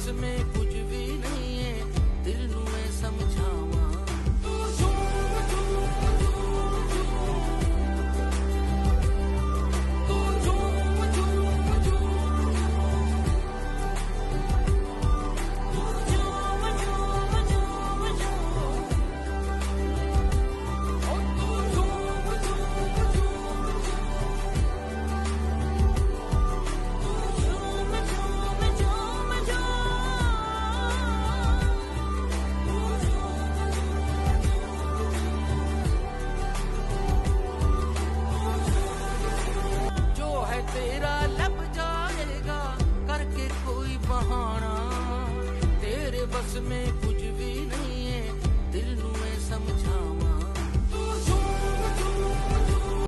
बस में कुछ भी नहीं है, दिल नू मैं समझावा। तू झूम झूम झूम झूम, तू झूम झूम झूम, तू झूम झूम झूम झूम, ओ तू झूम झूम झूम तेरा लब जाएगा करके कोई बहाना, तेरे बस में